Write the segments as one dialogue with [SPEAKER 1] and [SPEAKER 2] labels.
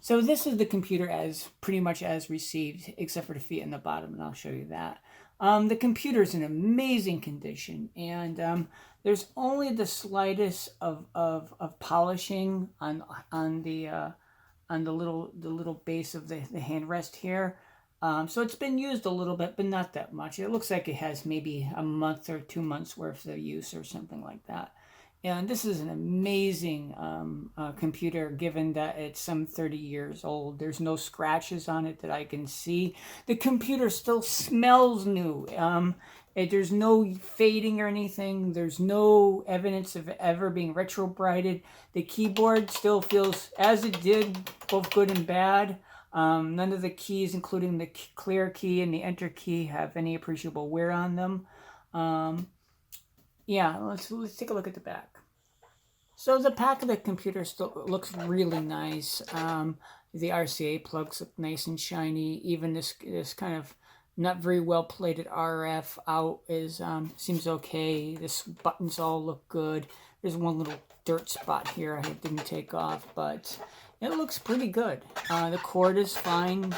[SPEAKER 1] So this is the computer as pretty much as received, except for the feet in the bottom, and I'll show you that. The computer is in amazing condition, and there's only the slightest of polishing on the little base of the handrest here. So it's been used a little bit, but not that much. It looks like it has maybe a month or 2 months worth of use or something like that. And this is an amazing computer, given that it's some 30 years old. There's no scratches on it that I can see. The computer still smells new. There's no fading or anything. There's no evidence of it ever being retrobrighted. The keyboard still feels as it did, both good and bad. None of the keys, including the clear key and the enter key, have any appreciable wear on them. Yeah, let's take a look at the back. So the back of the computer still looks really nice. The RCA plugs look nice and shiny. Even this kind of not very well plated RF out is seems okay. This buttons all look good. There's one little dirt spot here I didn't take off, but it looks pretty good. The cord is fine,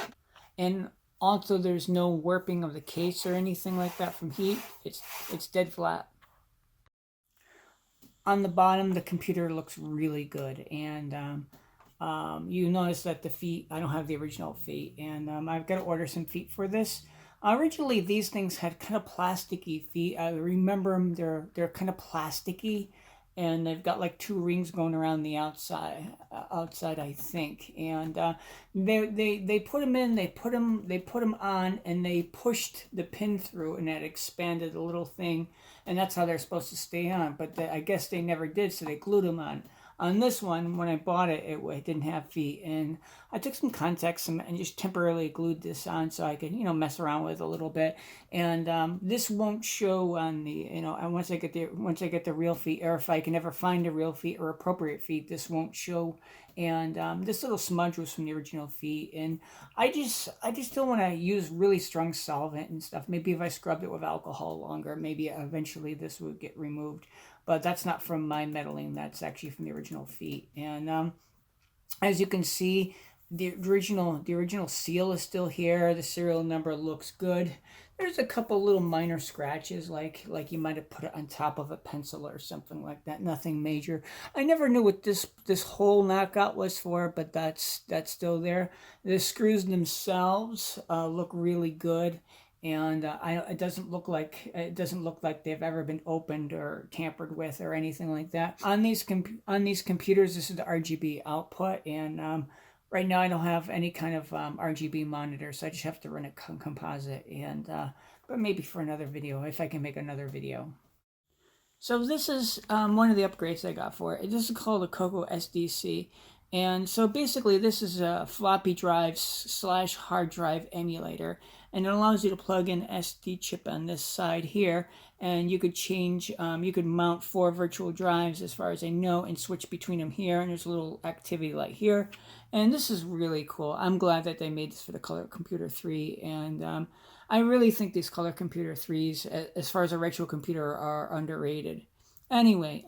[SPEAKER 1] and also there's no warping of the case or anything like that from heat. It's dead flat. On the bottom, the computer looks really good, and you notice that the feet, I don't have the original feet, and I've got to order some feet for this. Originally, these things had kind of plasticky feet. I remember them, they're kind of plasticky, and they've got like 2 rings going around the outside, I think. And they put them in, they put them on, and they pushed the pin through, and that expanded the little thing, and that's how they're supposed to stay on. But I guess they never did, so they glued them on. On this one, when I bought it, it didn't have feet, and I took some contacts and just temporarily glued this on so I could, mess around with it a little bit. And this won't show on the, once I get the real feet, or if I can ever find a real feet or appropriate feet, this won't show. And this little smudge was from the original feet, and I just don't want to use really strong solvent and stuff. Maybe if I scrubbed it with alcohol longer, maybe eventually this would get removed. But that's not from my meddling. That's actually from the original feet. And as you can see, the original seal is still here. The serial number looks good. There's a couple little minor scratches, like you might have put it on top of a pencil or something like that. Nothing major. I never knew what this whole knockout was for, but that's still there. The screws themselves look really good. And it doesn't look like they've ever been opened or tampered with or anything like that. On these computers, this is the RGB output, and right now I don't have any kind of RGB monitor, so I just have to run a composite. And but maybe for another video, if I can make another video. So this is one of the upgrades I got for it. This is called a CocoSDC. And so basically this is a floppy drive / hard drive emulator, and it allows you to plug in SD chip on this side here, and you could change, you could mount 4 virtual drives as far as I know, and switch between them here, and there's a little activity light here, and this is really cool. I'm glad that they made this for the Color Computer 3, and I really think these Color Computer 3s, as far as a retro computer, are underrated. Anyway,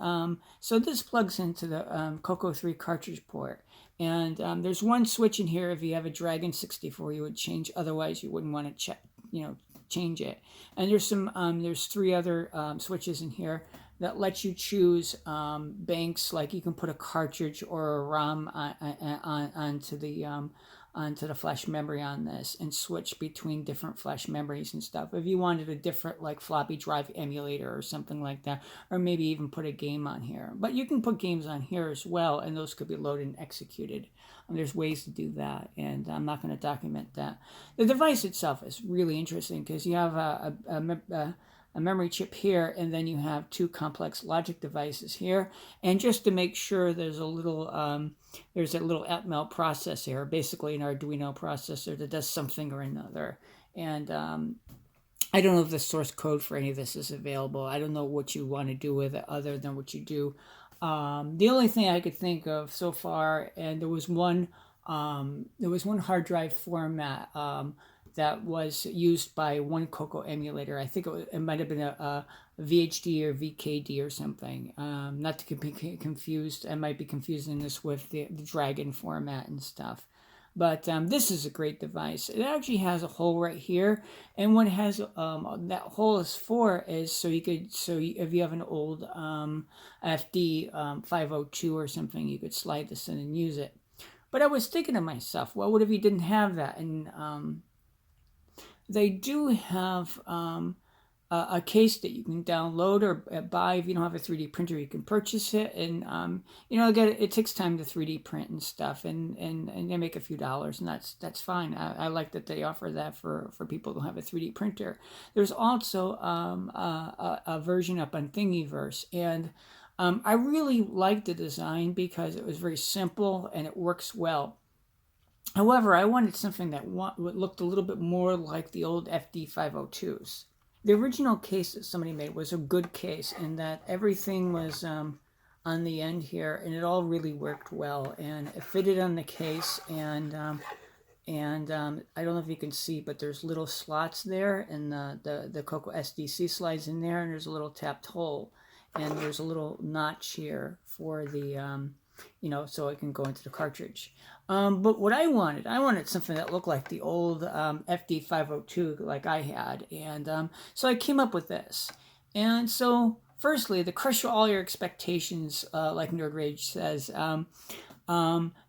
[SPEAKER 1] so this plugs into the Coco 3 cartridge port, and there's one switch in here. If you have a Dragon 64, you would change. Otherwise, you wouldn't want to change it. And there's 3 other switches in here that let you choose banks. Like you can put a cartridge or a ROM onto the flash memory on this, and switch between different flash memories and stuff. If you wanted a different like floppy drive emulator or something like that, or maybe even put a game on here. But you can put games on here as well, and those could be loaded and executed. There's ways to do that, and I'm not going to document that. The device itself is really interesting because you have a memory chip here, and then you have 2 complex logic devices here. And just to make sure, there's a little Atmel processor, basically an Arduino processor that does something or another. And I don't know if the source code for any of this is available. I don't know what you want to do with it other than what you do. The only thing I could think of so far, and there was one hard drive format that was used by one Coco emulator. I think it might have been a VHD or VKD or something. Not to be confused. I might be confusing this with the Dragon format and stuff. But this is a great device. It actually has a hole right here, and what it has that hole is for is so you could if you have an old FD 502 or something, you could slide this in and use it. But I was thinking to myself, well, what if you didn't have that? And they do have a case that you can download or buy. If you don't have a 3D printer, you can purchase it, and you know, again, it takes time to 3D print and stuff, and they make a few dollars, and that's fine. I like that they offer that for people who have a 3D printer. There's also a version up on Thingiverse, and I really liked the design because it was very simple and it works well. However, I wanted something that looked a little bit more like the old FD 502s. The original case that somebody made was a good case in that everything was on the end here, and it all really worked well, and it fitted on the case, and I don't know if you can see, but there's little slots there, and the CocoSDC slides in there, and there's a little tapped hole, and there's a little notch here for the you know, so it can go into the cartridge. But what I wanted something that looked like the old FD 502 like I had, and so I came up with this. And so, firstly, to crush all your expectations, like Nerd Rage says,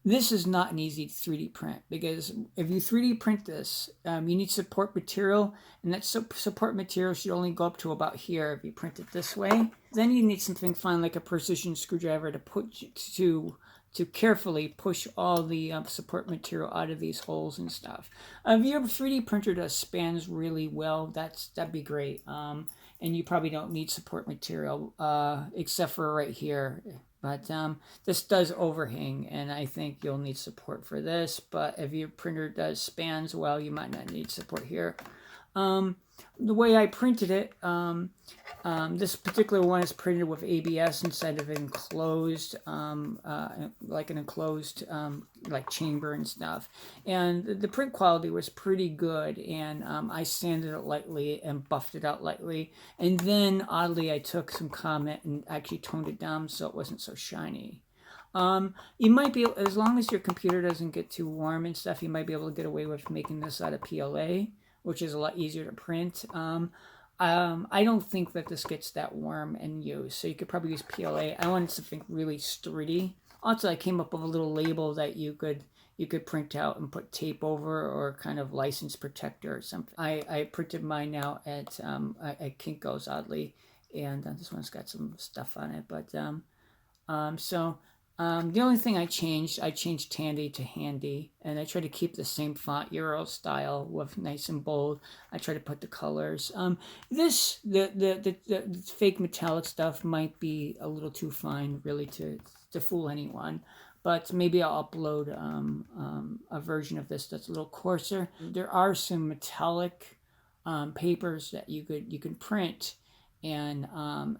[SPEAKER 1] this is not an easy 3D print, because if you 3D print this, you need support material, and that support material should only go up to about here if you print it this way. Then you need something fine like a precision screwdriver to put to carefully push all the support material out of these holes and stuff. If your 3D printer does spans really well, that'd be great. And you probably don't need support material except for right here. But this does overhang, and I think you'll need support for this. But if your printer does spans well, you might not need support here. The way I printed it, this particular one is printed with ABS instead of enclosed, like an enclosed like chamber and stuff. And the print quality was pretty good, and I sanded it lightly and buffed it out lightly. And then, oddly, I took some comment and actually toned it down so it wasn't so shiny. You might be, as long as your computer doesn't get too warm and stuff, you might be able to get away with making this out of PLA, which is a lot easier to print. I don't think that this gets that warm and used, so you could probably use PLA. I wanted something really sturdy. Also, I came up with a little label that you could print out and put tape over, or kind of license protector or something. I printed mine out at Kinko's, oddly, and this one's got some stuff on it. But the only thing I changed Tandy to Handy, and I try to keep the same font, Euro style, with nice and bold. I try to put the colors. The fake metallic stuff might be a little too fine, really, to fool anyone. But maybe I'll upload a version of this that's a little coarser. There are some metallic papers that you can print. And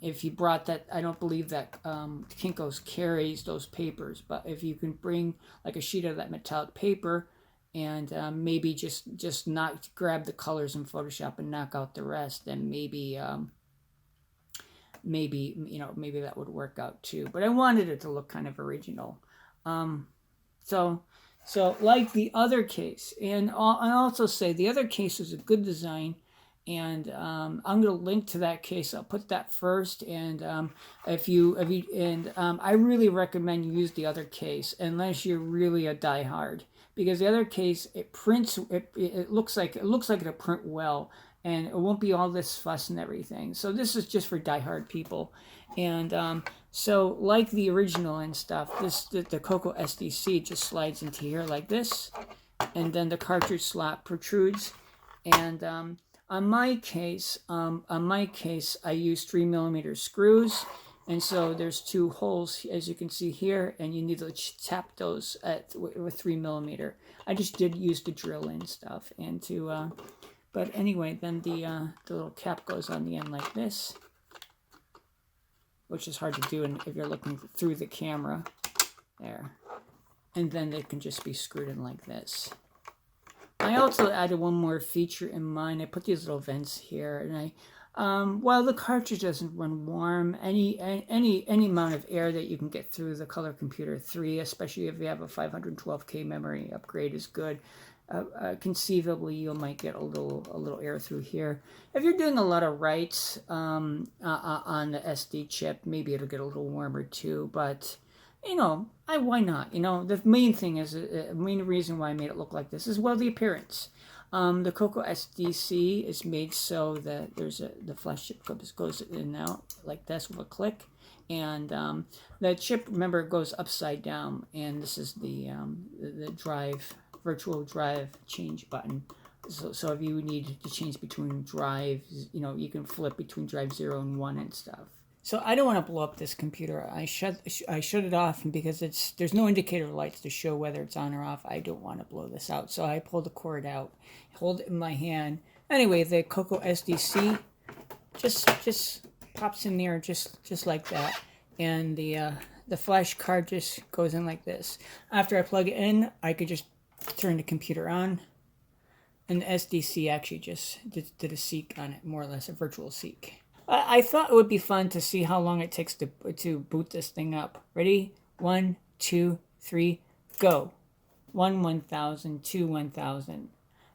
[SPEAKER 1] if you brought that, I don't believe that Kinko's carries those papers, but if you can bring like a sheet of that metallic paper and maybe just not grab the colors in Photoshop and knock out the rest, then maybe maybe that would work out too. But I wanted it to look kind of original. So like the other case, and I also say the other case is a good design. And I'm going to link to that case. I'll put that first. And I really recommend you use the other case unless you're really a diehard, because the other case, it prints. It looks like it'll print well, and it won't be all this fuss and everything. So this is just for diehard people. And so like the original and stuff, the CocoSDC just slides into here like this, and then the cartridge slot protrudes. And on my case, I use 3mm screws, and so there's two holes, as you can see here, and you need to tap those with 3mm. I just did use the drill and stuff, and but anyway, then the little cap goes on the end like this, which is hard to do if you're looking through the camera, there, and then they can just be screwed in like this. I also added one more feature in mine. I put these little vents here, and While the cartridge doesn't run warm, any amount of air that you can get through the Color Computer 3, especially if you have a 512K memory upgrade, is good. Conceivably, you might get a little air through here. If you're doing a lot of writes on the SD chip, maybe it'll get a little warmer too. But you know, why not? You know, the main thing is the main reason why I made it look like this is, well, the appearance. The CocoSDC is made so that the flash chip goes in and out like this with a click, and the chip, remember, goes upside down, and this is the virtual drive change button. So if you need to change between drives, you know, you can flip between drive 0 and 1 and stuff. So I don't want to blow up this computer. I shut it off because there's no indicator lights to show whether it's on or off. I don't want to blow this out. So I pull the cord out, hold it in my hand. Anyway, the Coco-SDC just pops in there just like that. And the flash card just goes in like this. After I plug it in, I could just turn the computer on. And the SDC actually just did a seek on it, more or less a virtual seek. I thought it would be fun to see how long it takes to boot this thing up. Ready? 1, 2, 3, go. 1,000, 2, 1,000.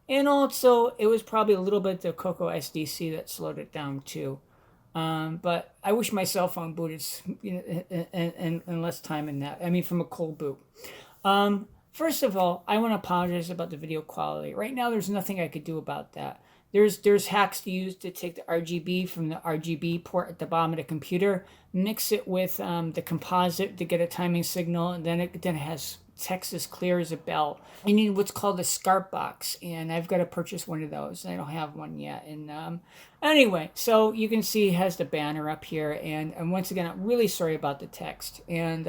[SPEAKER 1] And also, it was probably a little bit the Coco-SDC that slowed it down too. But I wish my cell phone booted in less time than that. I mean, from a cold boot. First of all, I want to apologize about the video quality. Right now, there's nothing I could do about that. There's hacks to use to take the RGB from the RGB port at the bottom of the computer, mix it with the composite to get a timing signal, and then it has text as clear as a bell. You need what's called a SCART box, and I've got to purchase one of those. I don't have one yet. And anyway, so you can see it has the banner up here, and once again, I'm really sorry about the text. And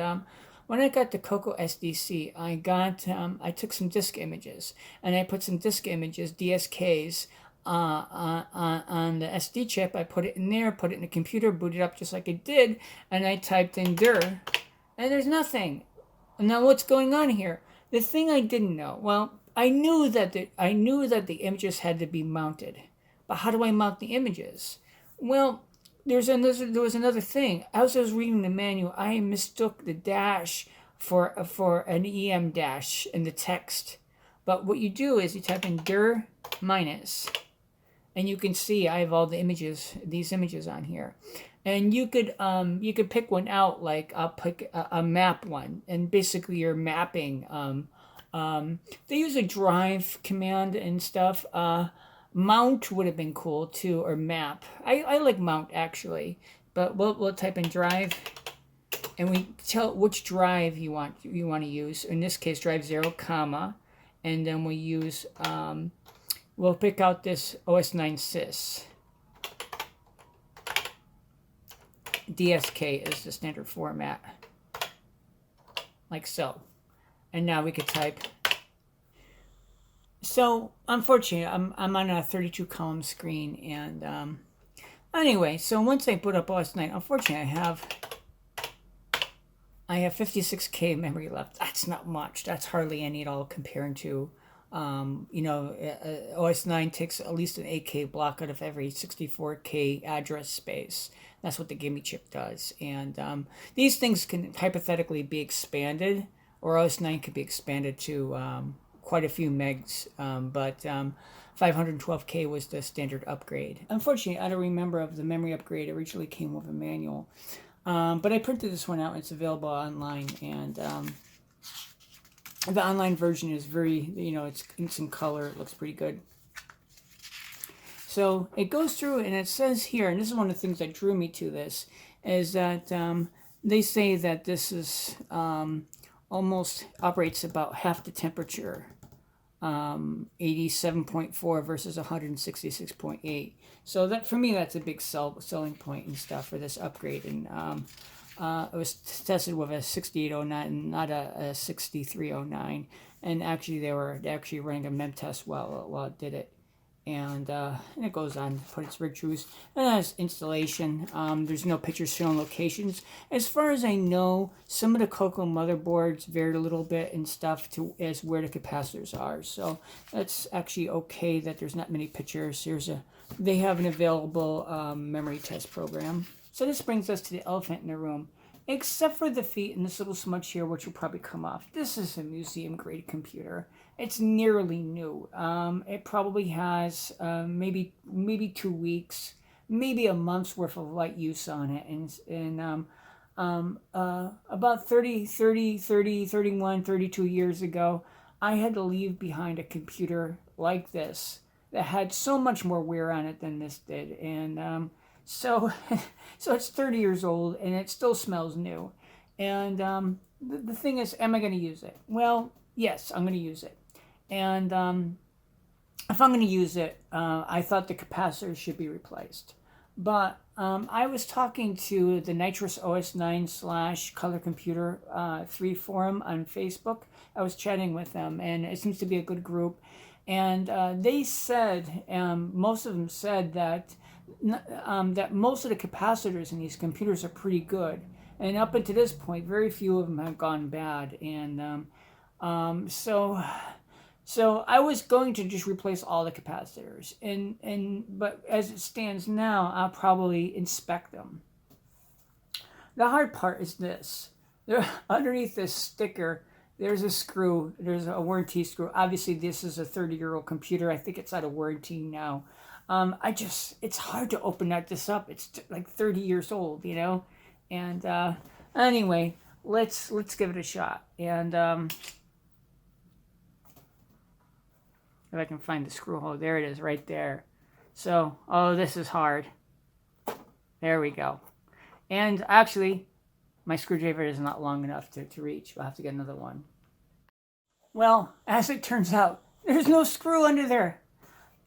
[SPEAKER 1] when I got the Coco-SDC, I took some disk images, and I put some disk images, DSKs, on the SD chip. I put it in there, put it in the computer, boot it up just like it did, and I typed in dir, and there's nothing. And now what's going on here? The thing I didn't know, well, I knew that the images had to be mounted, but how do I mount the images? Well, there was another thing. As I was reading the manual, I mistook the dash for an EM dash in the text. But what you do is you type in dir minus, and you can see I have all the images, these images on here. And you could pick one out, like I'll pick a map one, and basically you're mapping. They use a drive command and stuff. Mount would have been cool too, or map. I like mount actually, but we'll type in drive, and we tell which drive you want to use. In this case, drive 0, comma, and then we use we'll pick out this OS9 sys. DSK is the standard format, like so. And now we could type. So unfortunately, I'm on a 32 column screen, and anyway, so once I put up OS9, unfortunately I have 56K memory left. That's not much. That's hardly any at all comparing to OS9 takes at least an 8K block out of every 64K address space. That's what the Gimme chip does. And these things can hypothetically be expanded, or OS9 could be expanded to quite a few megs, but 512K was the standard upgrade. Unfortunately, I don't remember if the memory upgrade originally came with a manual, but I printed this one out, and it's available online, and the online version is very, it's in color, it looks pretty good. So it goes through, and it says here, and this is one of the things that drew me to this, is that they say that this is almost operates about half the temperature, 87.4 versus 166.8. So that, for me, that's a big selling point and stuff for this upgrade. And it was tested with a 6809, not a 6309. And actually, they were actually running a mem test while it did it. And it goes on to put its virtues. And it has installation. There's no pictures showing locations. As far as I know, some of the Coco motherboards varied a little bit and stuff as where the capacitors are. So that's actually okay that there's not many pictures. Here's a they have an available memory test program. So this brings us to the elephant in the room. Except for the feet and this little smudge here, which will probably come off. This is a museum-grade computer. It's nearly new. It probably has maybe 2 weeks, maybe a month's worth of light use on it. And about 32 years ago, I had to leave behind a computer like this that had so much more wear on it than this did. And so it's 30 years old and it still smells new. And the thing is, am I going to use it? Well, yes, I'm going to use it. And if I'm going to use it, I thought the capacitor should be replaced. But I was talking to the Nitrous OS9 / Color Computer 3 forum on Facebook. I was chatting with them, and it seems to be a good group. And they said, most of them said that most of the capacitors in these computers are pretty good. And up until this point, very few of them have gone bad. And so I was going to just replace all the capacitors. But as it stands now, I'll probably inspect them. The hard part is this. Underneath this sticker, there's a screw. There's a warranty screw. Obviously, this is a 30-year-old computer. I think it's out of warranty now. It's hard to open this up. It's like 30 years old, you know? And anyway, let's give it a shot. And if I can find the screw hole, there it is right there. So, oh, this is hard. There we go. And actually, my screwdriver is not long enough to reach. I'll have to get another one. Well, as it turns out, there's no screw under there.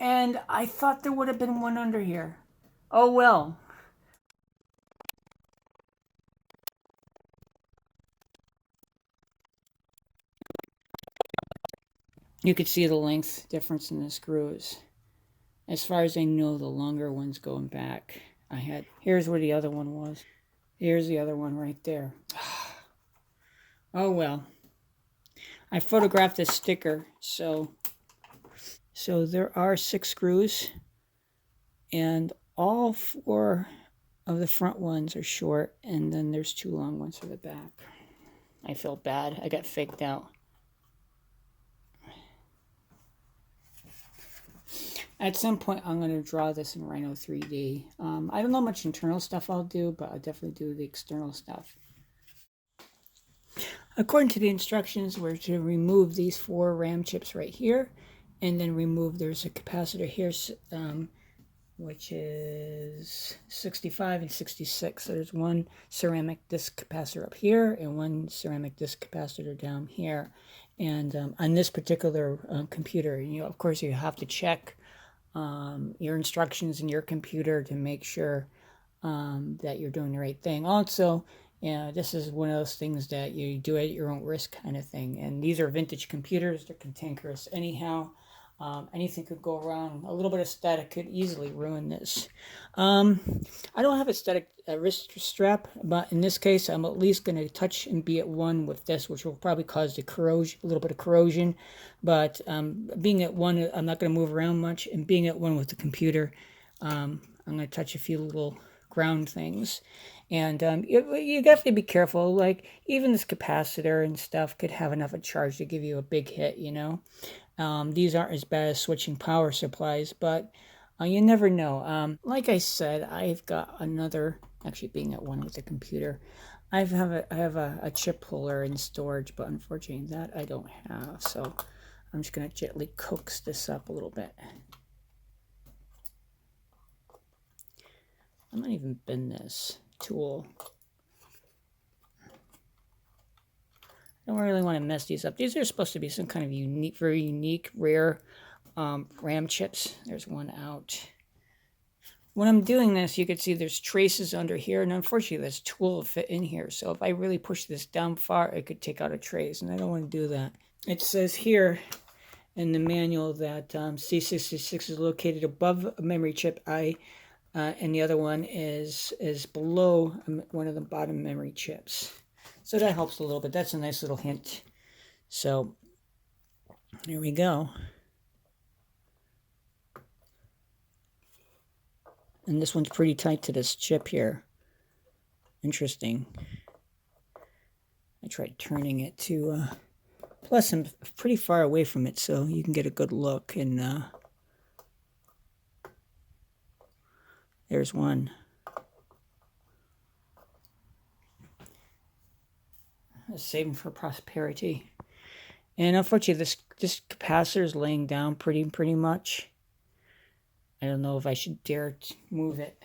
[SPEAKER 1] And I thought there would have been one under here. Oh well. You could see the length difference in the screws. As far as I know, the longer one's going back. Here's where the other one was. Here's the other one right there. Oh well. I photographed this sticker, so there are 6 screws, and all 4 of the front ones are short, and then there's 2 long ones for the back. I feel bad. I got faked out. At some point, I'm going to draw this in Rhino 3D. I don't know how much internal stuff I'll do, but I'll definitely do the external stuff. According to the instructions, we're to remove these 4 RAM chips right here, and then there's a capacitor here, which is 65 and 66. So there's one ceramic disc capacitor up here and one ceramic disc capacitor down here. And on this particular computer, of course, you have to check your instructions in your computer to make sure that you're doing the right thing. Also, this is one of those things that you do at your own risk kind of thing. And these are vintage computers. They're cantankerous anyhow. Anything could go wrong. A little bit of static could easily ruin this. I don't have a static wrist strap, but in this case, I'm at least going to touch and be at one with this, which will probably cause a little bit of corrosion. But being at one, I'm not going to move around much. And being at one with the computer, I'm going to touch a few little ground things. And you have to be careful. Like, even this capacitor and stuff could have enough of charge to give you a big hit, These aren't as bad as switching power supplies, but you never know. Like I said, I've got another, actually being at one with the computer, I have a chip puller in storage, but unfortunately that I don't have. So I'm just going to gently coax this up a little bit. I might even bend this tool. I don't really want to mess these up. These are supposed to be some kind of unique, very unique, rare RAM chips. There's one out. When I'm doing this, you can see there's traces under here, and unfortunately this tool will fit in here. So if I really push this down far, it could take out a trace, and I don't want to do that. It says here in the manual that C66 is located above a memory chip I, and the other one is below one of the bottom memory chips. So that helps a little bit. That's a nice little hint. So here we go. And this one's pretty tight to this chip here. Interesting. I tried turning it to, plus I'm pretty far away from it, so you can get a good look. And there's one. Saving for prosperity. And unfortunately, this capacitor is laying down pretty much. I don't know if I should dare to move it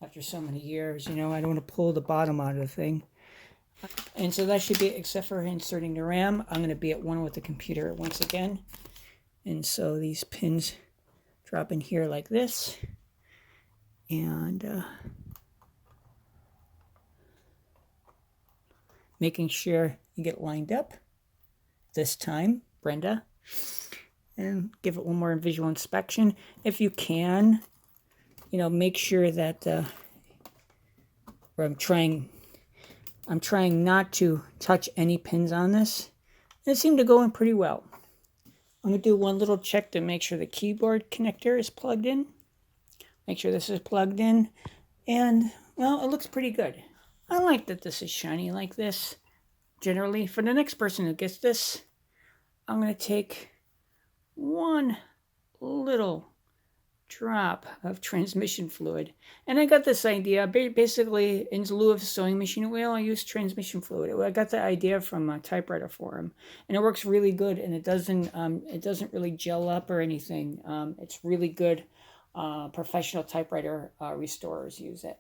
[SPEAKER 1] after so many years. You know, I don't want to pull the bottom out of the thing. And so that should be it, except for inserting the RAM. I'm going to be at one with the computer once again. And so these pins drop in here like this. And making sure you get lined up this time, Brenda. And give it one more visual inspection. If you can, you know, make sure that I'm trying not to touch any pins on this. And it seemed to go in pretty well. I'm going to do one little check to make sure the keyboard connector is plugged in. Make sure this is plugged in. And, well, it looks pretty good. I like that this is shiny like this. Generally, for the next person who gets this, I'm going to take one little drop of transmission fluid. And I got this idea, basically, in lieu of sewing machine oil, I use transmission fluid. I got the idea from a typewriter forum. And it works really good, and it doesn't really gel up or anything. It's really good. Professional typewriter restorers use it.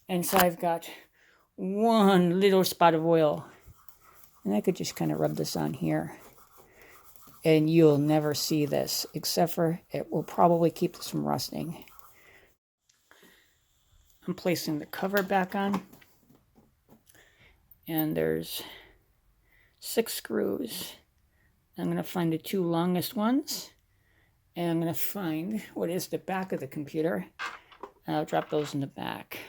[SPEAKER 1] And so I've got one little spot of oil. And I could just kind of rub this on here. And you'll never see this, except for it will probably keep this from rusting. I'm placing the cover back on. And there's 6 screws. I'm going to find the 2 longest ones. And I'm going to find what is the back of the computer. And I'll drop those in the back.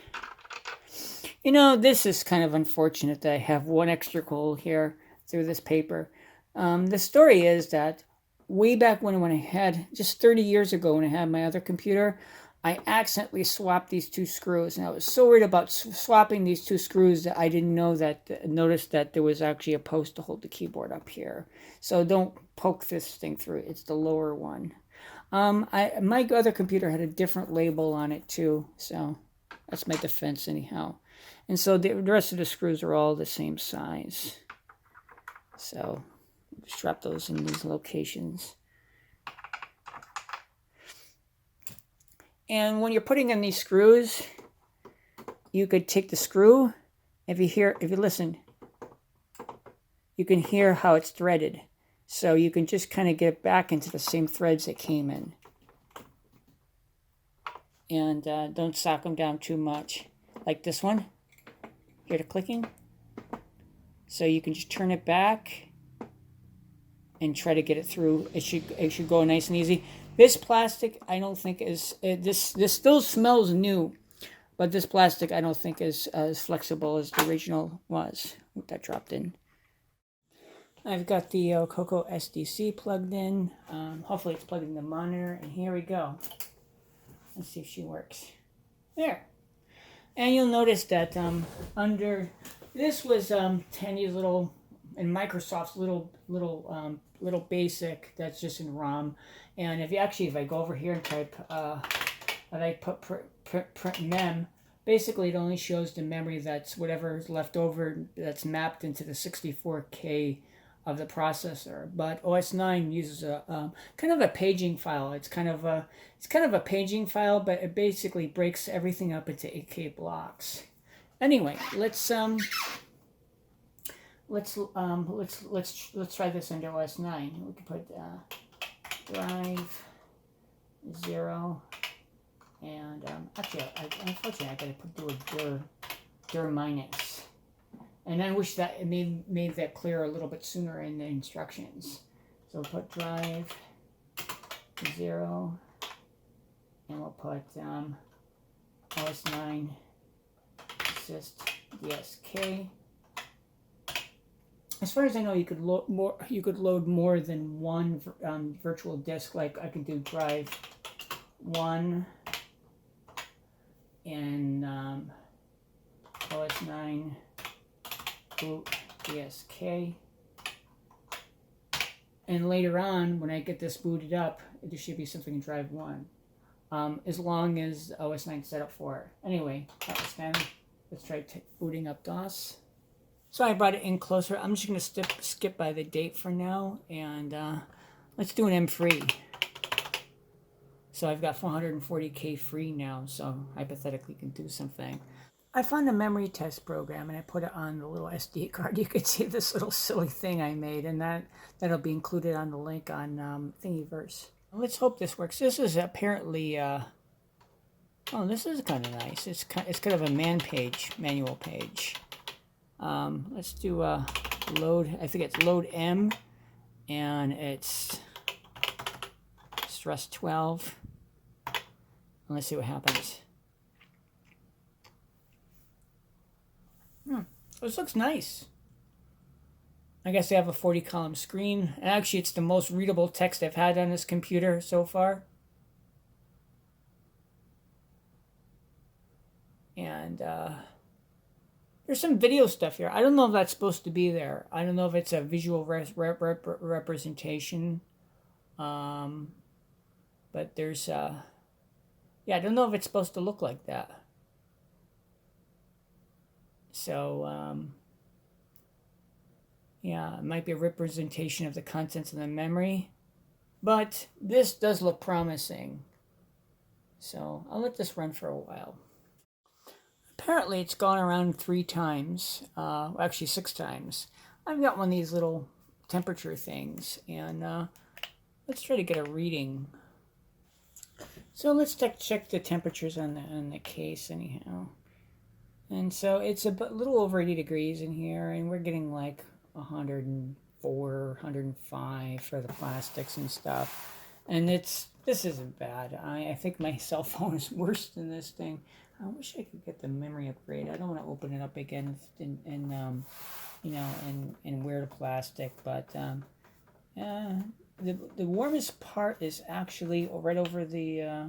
[SPEAKER 1] You know, this is kind of unfortunate that I have one extra hole here through this paper. The story is that way back when I had, just 30 years ago when I had my other computer, I accidentally swapped these 2 screws. And I was so worried about swapping these 2 screws that I didn't notice that there was actually a post to hold the keyboard up here. So don't poke this thing through. It's the lower one. My other computer had a different label on it too. So that's my defense anyhow. And so the rest of the screws are all the same size. So just drop those in these locations. And when you're putting in these screws, you could take the screw. If you listen, you can hear how it's threaded. So you can just kind of get it back into the same threads it came in. And don't sock them down too much. Like this one. Hear the clicking? So you can just turn it back and try to get it through. It should go nice and easy. This plastic, I don't think is, this still smells new, but this plastic I don't think is as flexible as the original was. That dropped in. I've got the Coco-SDC plugged in. Hopefully it's plugged in the monitor, and here we go. Let's see if she works. There. And you'll notice that under this was Tandy's little, and Microsoft's little basic that's just in ROM. And if I go over here and type, if I put print mem, basically it only shows the memory that's whatever is left over that's mapped into the 64K of the processor. But OS9 uses a kind of a paging file. It's kind of a paging file, but it basically breaks everything up into 8K blocks. Anyway, let's try this under OS9. We can put drive 0, and actually, unfortunately, I gotta do a dir minus. And I wish that it made that clear a little bit sooner in the instructions. So we'll put drive 0, and we'll put OS9 assist DSK. As far as I know, you could load more. You could load more than one virtual disk. Like I could do drive 1, and OS9 boot ESK. And later on, when I get this booted up, there should be something in drive 1. As long as OS9 is set up for it. Anyway, let's try booting up DOS. So I brought it in closer. I'm just going to skip by the date for now, and let's do an M free. So I've got 440K free now, so hypothetically can do something. I found a memory test program, and I put it on the little SD card. You could see this little silly thing I made, and that'll be included on the link on Thingiverse. Let's hope this works. This is apparently, oh, this is kind of nice. It's kind of a manual page. Let's do load. I think it's load M, and it's stress 12. Let's see what happens. This looks nice. I guess they have a 40-column screen. And actually, it's the most readable text I've had on this computer so far. And there's some video stuff here. I don't know if that's supposed to be there. I don't know if it's a visual representation. But there's, yeah, I don't know if it's supposed to look like that. So, yeah, it might be a representation of the contents of the memory. But this does look promising. So I'll let this run for a while. Apparently it's gone around 3 times, actually 6 times. I've got one of these little temperature things, and let's try to get a reading. So let's check the temperatures on the case anyhow. And so it's a little over 80 degrees in here, and we're getting like 104, 105 for the plastics and stuff. And this isn't bad. I think my cell phone is worse than this thing. I wish I could get the memory upgrade. I don't want to open it up again and you know, and wear the plastic. But the warmest part is actually right over the.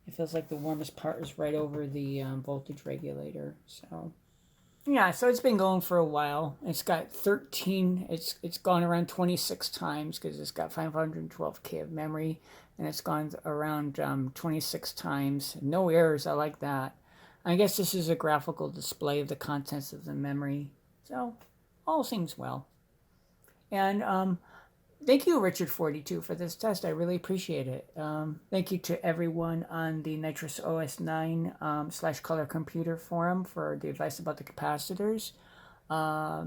[SPEAKER 1] It feels like the warmest part is right over the voltage regulator. So yeah, so it's been going for a while. It's got 13. It's gone around 26 times because it's got 512K of memory. And it's gone around 26 times. No errors, I like that. I guess this is a graphical display of the contents of the memory. So, all seems well. And thank you, Richard42, for this test. I really appreciate it. Thank you to everyone on the Nitrous OS9 / Color Computer forum for the advice about the capacitors.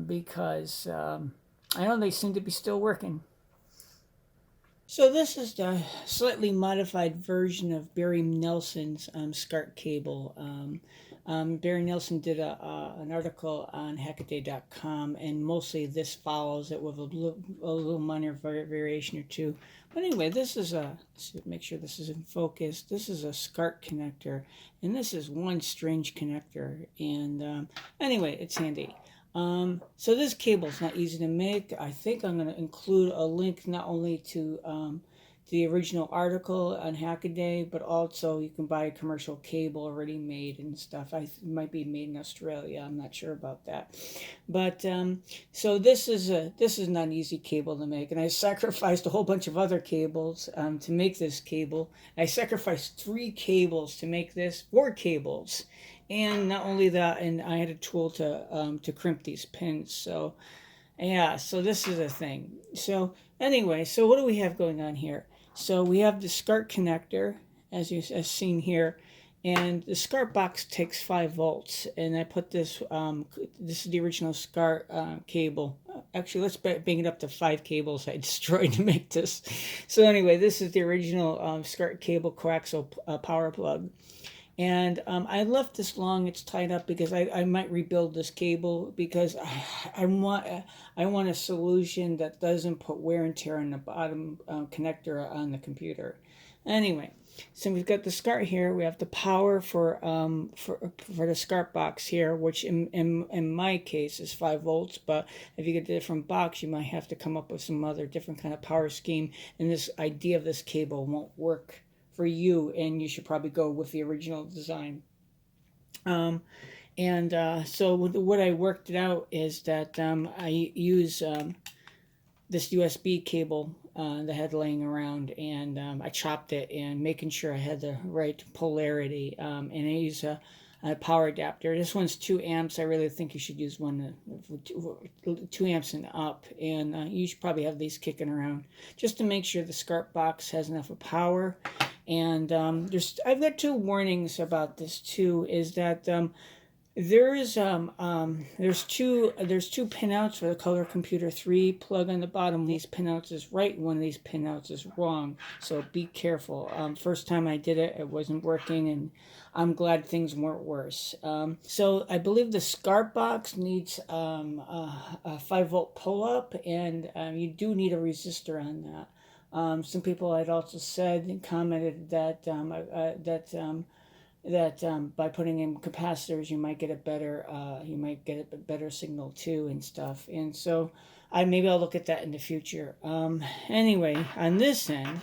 [SPEAKER 1] Because I know they seem to be still working. So this is the slightly modified version of Barry Nelson's SCART cable. Barry Nelson did an article on Hackaday.com, and mostly this follows it with a little minor variation or two. But anyway, this is let's make sure this is in focus. This is a SCART connector, and this is one strange connector. And anyway, it's handy. So this cable is not easy to make. I think I'm going to include a link not only to the original article on Hackaday, but also you can buy a commercial cable already made and stuff. It might be made in Australia. I'm not sure about that. But so this is not an easy cable to make, and I sacrificed a whole bunch of other cables to make this cable. I sacrificed 3 cables to make this, 4 cables. And not only that, and I had a tool to crimp these pins. So, yeah, so this is a thing. So, anyway, so what do we have going on here? So we have the SCART connector, as seen here, and the SCART box takes 5 volts. And I put this, this is the original SCART cable. Actually, let's bring it up to 5 cables I destroyed to make this. So anyway, this is the original SCART cable coaxial power plug. And I left this long. It's tied up because I might rebuild this cable because I want a solution that doesn't put wear and tear on the bottom connector on the computer. Anyway, so we've got the SCART here. We have the power for the SCART box here, which in my case is 5 volts. But if you get a different box, you might have to come up with some other different kind of power scheme. And this idea of this cable won't work for you, and you should probably go with the original design. So what I worked it out is that I use this USB cable that I had laying around, and I chopped it and making sure I had the right polarity. And I use a power adapter. This one's 2 amps. I really think you should use one 2 amps and up, and you should probably have these kicking around just to make sure the SCART box has enough of power. And I've got 2 warnings about this too. Is that there's two pinouts for the Color Computer 3 plug on the bottom. These pinouts is right, one of these pinouts is wrong, so be careful. First time I did it, it wasn't working, and I'm glad things weren't worse. So I believe the SCART box needs a 5-volt pull-up, and you do need a resistor on that. Some people had also said and commented that by putting in capacitors, you might get a better signal too and stuff. And so maybe I'll look at that in the future. Anyway, on this end,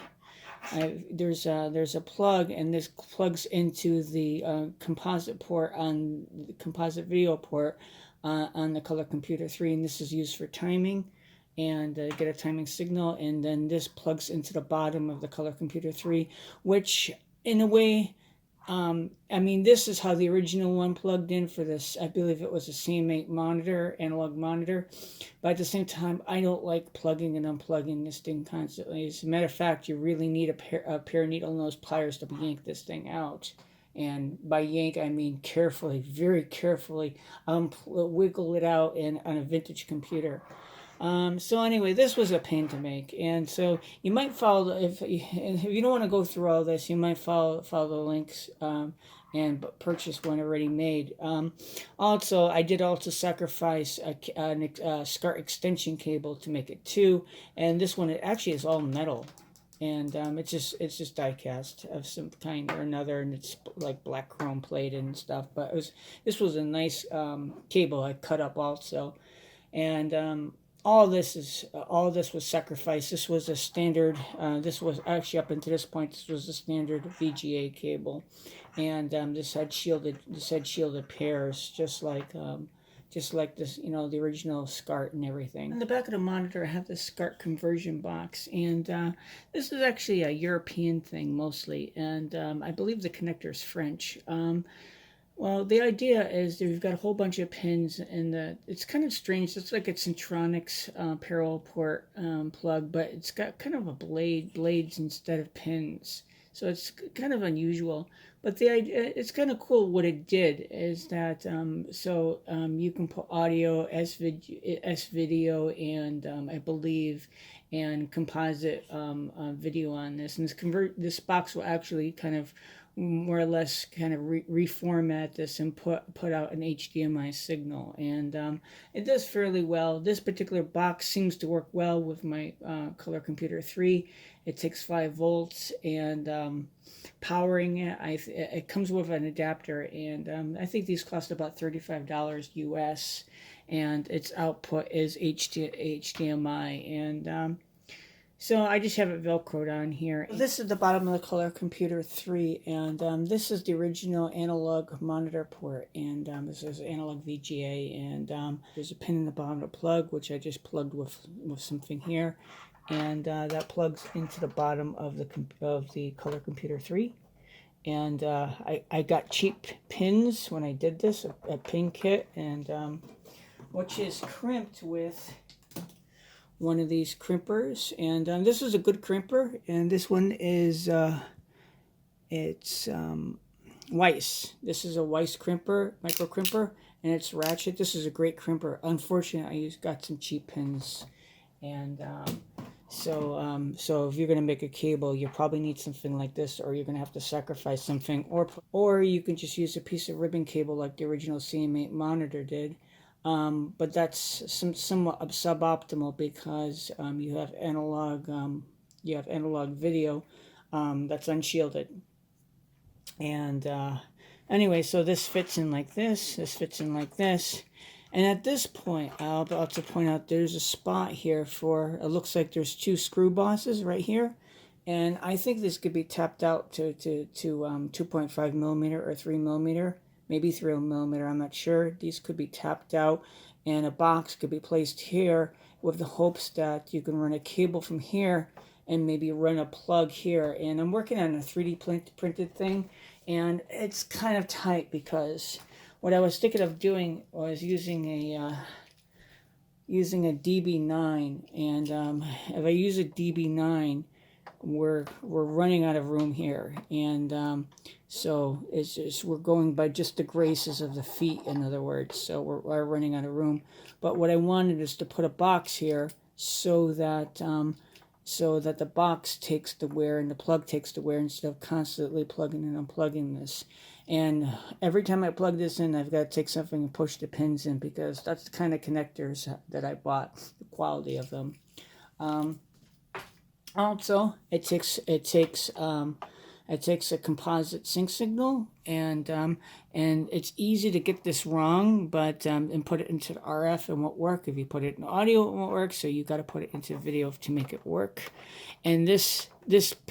[SPEAKER 1] there's a plug, and this plugs into the composite port on the composite video port on the Color Computer 3, and this is used for timing and get a timing signal. And then this plugs into the bottom of the Color Computer 3, which in a way, I mean, this is how the original one plugged in for this. I believe it was a CM8 monitor, analog monitor. But at the same time, I don't like plugging and unplugging this thing constantly. As a matter of fact, you really need a pair of needle nose pliers to yank this thing out. And by yank, I mean carefully, very carefully, wiggle it out on a vintage computer. So anyway, this was a pain to make, and so you might follow, if you don't want to go through all this, you might follow the links and purchase one already made. Also, I did also sacrifice a SCART extension cable to make it 2, and this one, it actually is all metal, and it's just die cast of some kind or another, and it's like black chrome plated and stuff. But this was a nice cable I cut up also, and all this was sacrificed. This was a standard. This was actually, up until this point, this was a standard VGA cable, and this had shielded pairs, just like this, the original SCART and everything. On the back of the monitor, I have this SCART conversion box, and this is actually a European thing mostly, and I believe the connector is French. Well, the idea is that we've got a whole bunch of pins, and it's kind of strange. It's like a Centronics parallel port plug, but it's got kind of a blades instead of pins. So it's kind of unusual. But the idea, it's kind of cool. What it did is that you can put audio, S-video, and I believe, and composite video on this. And this box will actually kind of more or less kind of reformat this and put out an HDMI signal, and it does fairly well. This particular box seems to work well with my Color Computer 3. It takes 5 volts, and powering it, it comes with an adapter, and I think these cost about $35 US, and its output is HDMI, and so I just have it Velcroed on here. This is the bottom of the Color Computer 3, and this is the original analog monitor port, and this is analog VGA, and there's a pin in the bottom of the plug, which I just plugged with something here, and that plugs into the bottom of the Color Computer 3. And I got cheap pins when I did this, a pin kit, and which is crimped with one of these crimpers, and this is a good crimper, and this one is it's Weiss. This is a Weiss crimper, micro crimper, and it's ratchet. This is a great crimper. Unfortunately, I got some cheap pins, and so if you're going to make a cable, you probably need something like this, or you're going to have to sacrifice something, or you can just use a piece of ribbon cable like the original CM8 monitor did. But that's somewhat suboptimal, because you have analog video that's unshielded. And anyway, so this fits in like this. This fits in like this. And at this point, I'll also point out there's a spot here for, it looks like there's 2 screw bosses right here. And I think this could be tapped out to 2.5 millimeter or 3 millimeter. maybe 3mm, I'm not sure. These could be tapped out, and a box could be placed here with the hopes that you can run a cable from here and maybe run a plug here. And I'm working on a 3D printed thing, and it's kind of tight because what I was thinking of doing was using a DB9, and if I use a DB9, we're running out of room here, and so it's just, we're going by just the graces of the feet, in other words. So we're running out of room. But what I wanted is to put a box here so that the box takes the wear and the plug takes the wear instead of constantly plugging and unplugging this. And every time I plug this in, I've got to take something and push the pins in, because that's the kind of connectors that I bought, the quality of them. Also, it takes a composite sync signal, and it's easy to get this wrong, but and put it into the RF, it won't work. If you put it in audio, it won't work. So you got to put it into video to make it work. And this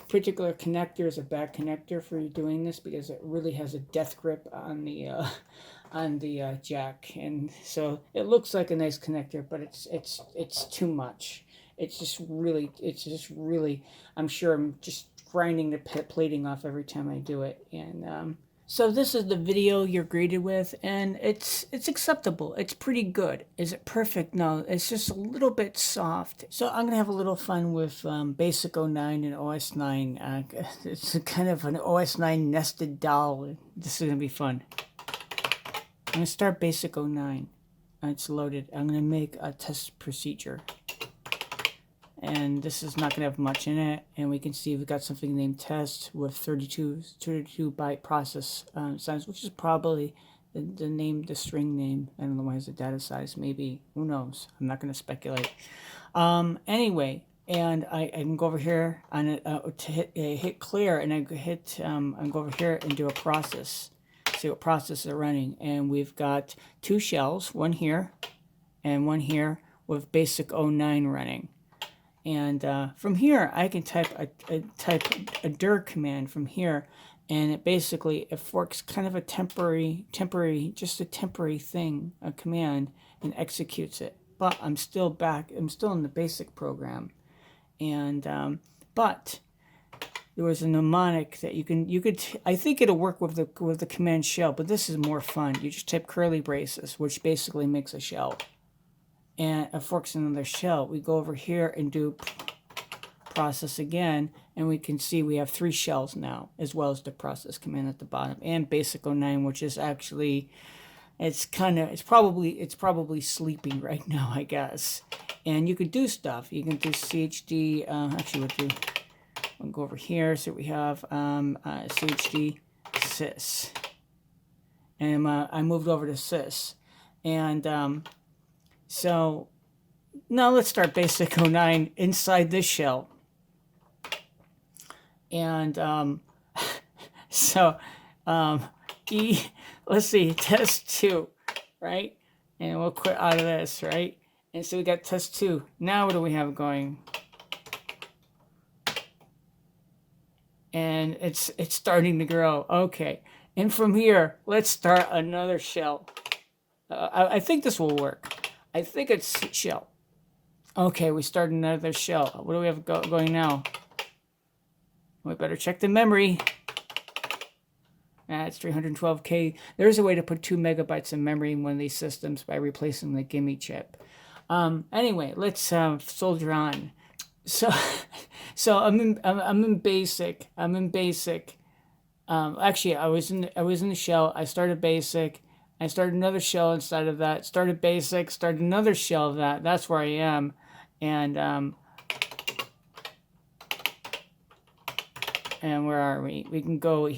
[SPEAKER 1] particular connector is a bad connector for doing this, because it really has a death grip on the jack, and so it looks like a nice connector, but it's too much. It's just really, I'm sure I'm just grinding the plating off every time I do it. And so this is the video you're greeted with, and it's acceptable. It's pretty good. Is it perfect? No, it's just a little bit soft. So I'm gonna have a little fun with Basic 09 and OS9. It's kind of an OS9 nested doll. This is gonna be fun. I'm gonna start Basic 09. It's loaded. I'm gonna make a test procedure. And this is not going to have much in it, and we can see we've got something named test with 32 byte process size, which is probably the string name. I don't know why it's the data size, maybe, who knows, I'm not going to speculate. Anyway, and I can go over here on it to hit clear, and I go over here and do a process, see what process are running, and we've got two shells, one here and one here, with Basic 09 running. And from here, I can type a dir command from here, and it forks kind of a temporary thing, a command, and executes it. But I'm still in the basic program, and but there was a mnemonic that you could. I think it'll work with the command shell, but this is more fun. You just type curly braces, which basically makes a shell. And it forks another shell. We go over here and do process again, and we can see we have 3 shells now, as well as the process command at the bottom, and Basic 09, which is actually, it's probably sleeping right now, I guess. And you could do stuff. You can do CHD. Actually, we'll go over here. So we have CHD sys, and I moved over to sys, and so now let's start Basic 09 inside this shell. And let's see, test 2, right? And we'll quit out of this, right? And so we got test 2. Now what do we have going? And it's starting to grow. Okay. And from here, let's start another shell. I think this will work. I think it's shell. Okay, we started another shell. What do we have going now? We better check the memory. It's 312K. There's a way to put 2 megabytes of memory in one of these systems by replacing the gimme chip. Anyway, let's soldier on. So I'm in basic. Actually, I was in the shell. I started basic. I started another shell inside of that. Started basic. Started another shell of that. That's where I am. And where are we? We can go.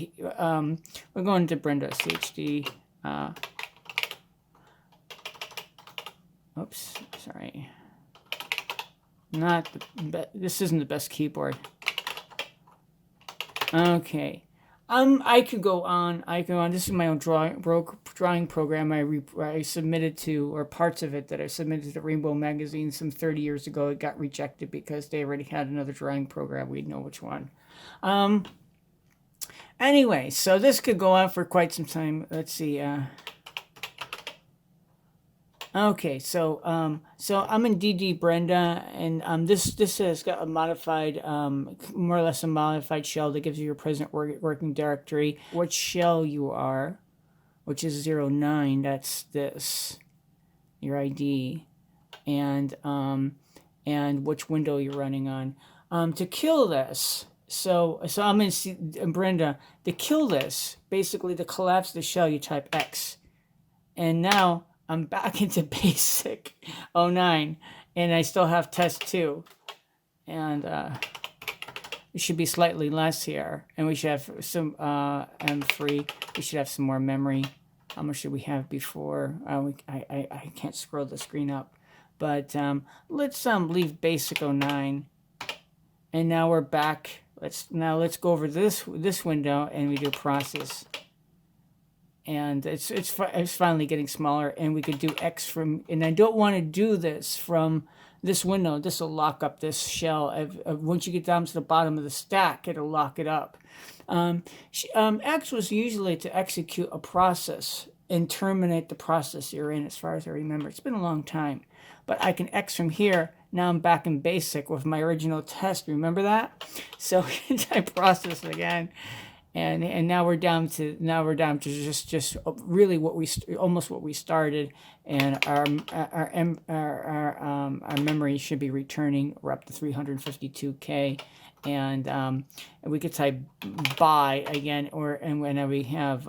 [SPEAKER 1] We're going to Brenda CHD. Oops, sorry. This isn't the best keyboard. Okay. I could go on. This is my own drawing program I submitted to, or parts of it that I submitted to Rainbow Magazine some 30 years ago. It got rejected because they already had another drawing program. We'd know which one. Anyway, so this could go on for quite some time. Let's see. Okay, so so I'm in DD Brenda, and this has got a modified, more or less a modified shell that gives you your present working directory, what shell you are, which is 09. That's this, your ID, and which window you're running on. To kill this, so I'm in Brenda. To kill this, basically to collapse the shell, you type X, and now I'm back into basic 09, and I still have test 2, and it should be slightly less here, and we should have some M3. We should have some more memory. How much did we have before? I can't scroll the screen up, but let's leave basic 09, and now we're back. Let's go over this window, and we do process. And it's finally getting smaller, and we could do X from, and I don't want to do this from this window. This will lock up this shell. Once you get down to the bottom of the stack, it'll lock it up. X was usually to execute a process and terminate the process you're in, as far as I remember. It's been a long time, but I can X from here. Now I'm back in basic with my original test. Remember that? So I process again. And now we're down to just really almost what we started, and our memory should be returning. We're up to 352K, and we could type buy again, and when we have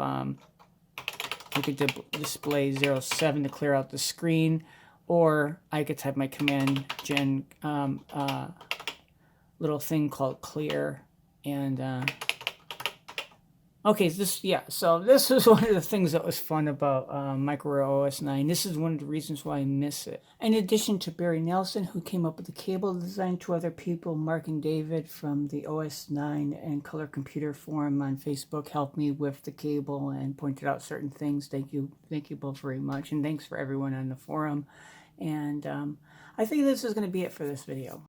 [SPEAKER 1] we could display 07 to clear out the screen, or I could type my command gen little thing called clear, and okay, so this was one of the things that was fun about Microware OS9. This is one of the reasons why I miss it. In addition to Barry Nelson, who came up with the cable design, 2 other people, Mark and David from the OS9 and Color Computer forum on Facebook, helped me with the cable and pointed out certain things. Thank you both very much, and thanks for everyone on the forum. And I think this is going to be it for this video.